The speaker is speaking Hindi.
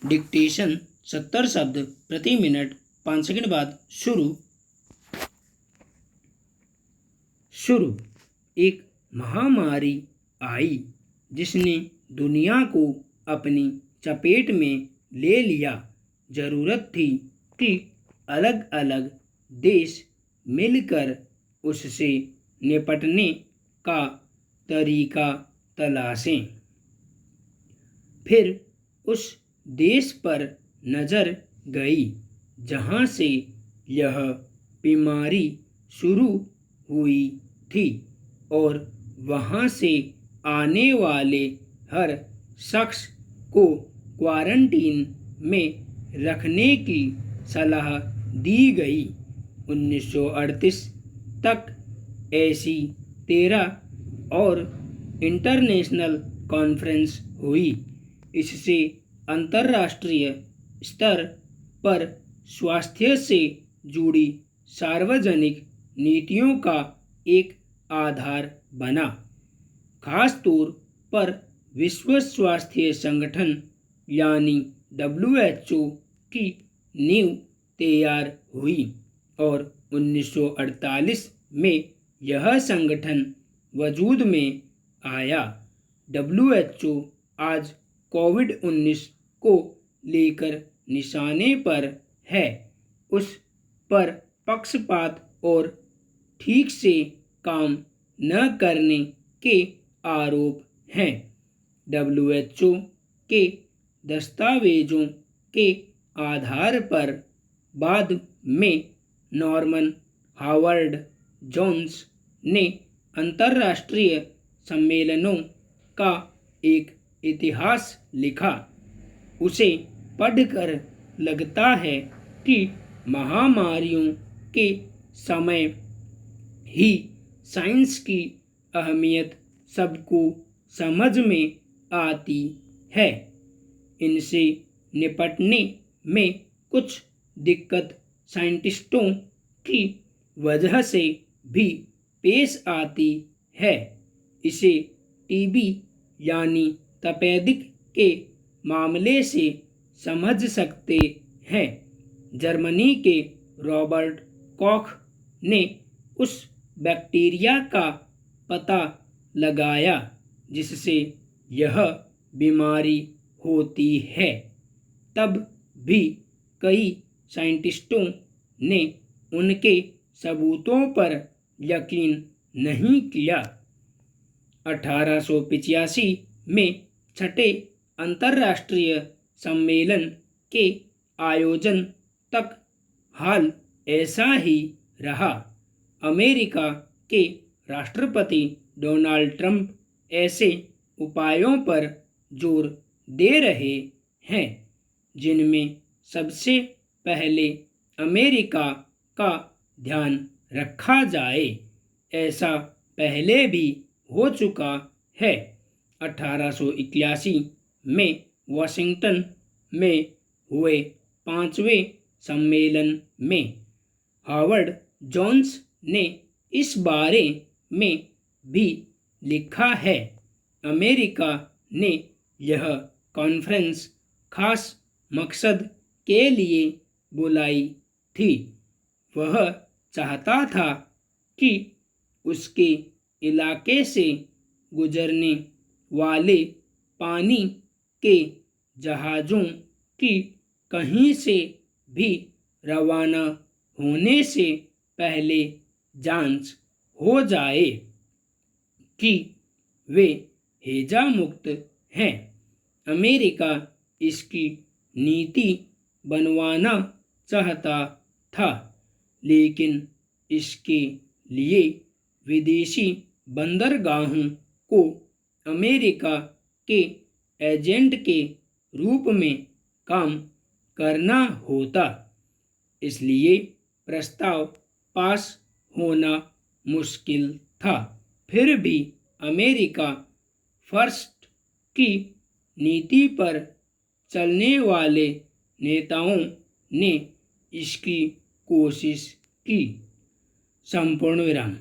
डिक्टेशन 70 शब्द प्रति मिनट 5 सेकंड बाद शुरू। एक महामारी आई जिसने दुनिया को अपनी चपेट में ले लिया। जरूरत थी कि अलग अलग देश मिलकर उससे निपटने का तरीका तलाशें। फिर उस देश पर नज़र गई जहाँ से यह बीमारी शुरू हुई थी और वहाँ से आने वाले हर शख्स को क्वारंटीन में रखने की सलाह दी गई। 1938 तक ऐसी 13 और इंटरनेशनल कॉन्फ्रेंस हुई। इससे अंतर्राष्ट्रीय स्तर पर स्वास्थ्य से जुड़ी सार्वजनिक नीतियों का एक आधार बना। खास तौर पर विश्व स्वास्थ्य संगठन यानी WHO की नींव तैयार हुई और 1948 में यह संगठन वजूद में आया। WHO आज कोविड-19 को लेकर निशाने पर है। उस पर पक्षपात और ठीक से काम न करने के आरोप हैं। WHO के दस्तावेजों के आधार पर बाद में नॉर्मन हावर्ड जोन्स ने अंतर्राष्ट्रीय सम्मेलनों का एक इतिहास लिखा। उसे पढ़कर लगता है कि महामारियों के समय ही साइंस की अहमियत सबको समझ में आती है। इनसे निपटने में कुछ दिक्कत साइंटिस्टों की वजह से भी पेश आती है। इसे टीबी यानी तपेदिक के मामले से समझ सकते हैं। जर्मनी के रॉबर्ट कॉख ने उस बैक्टीरिया का पता लगाया जिससे यह बीमारी होती है। तब भी कई साइंटिस्टों ने उनके सबूतों पर यकीन नहीं किया। 1885 में छठे अंतर्राष्ट्रीय सम्मेलन के आयोजन तक हाल ऐसा ही रहा। अमेरिका के राष्ट्रपति डोनाल्ड ट्रंप ऐसे उपायों पर जोर दे रहे हैं जिनमें सबसे पहले अमेरिका का ध्यान रखा जाए। ऐसा पहले भी हो चुका है। 1881 में वाशिंगटन में हुए 5वें सम्मेलन में हावर्ड जोन्स ने इस बारे में भी लिखा है। अमेरिका ने यह कॉन्फ्रेंस खास मकसद के लिए बुलाई थी। वह चाहता था कि उसके इलाके से गुजरने वाले पानी के जहाज़ों की कहीं से भी रवाना होने से पहले जांच हो जाए कि वे हैजा मुक्त हैं। अमेरिका इसकी नीति बनवाना चाहता था, लेकिन इसके लिए विदेशी बंदरगाहों को अमेरिका के एजेंट के रूप में काम करना होता। इसलिए प्रस्ताव पास होना मुश्किल था। फिर भी अमेरिका फर्स्ट की नीति पर चलने वाले नेताओं ने इसकी कोशिश की। संपूर्ण विराम।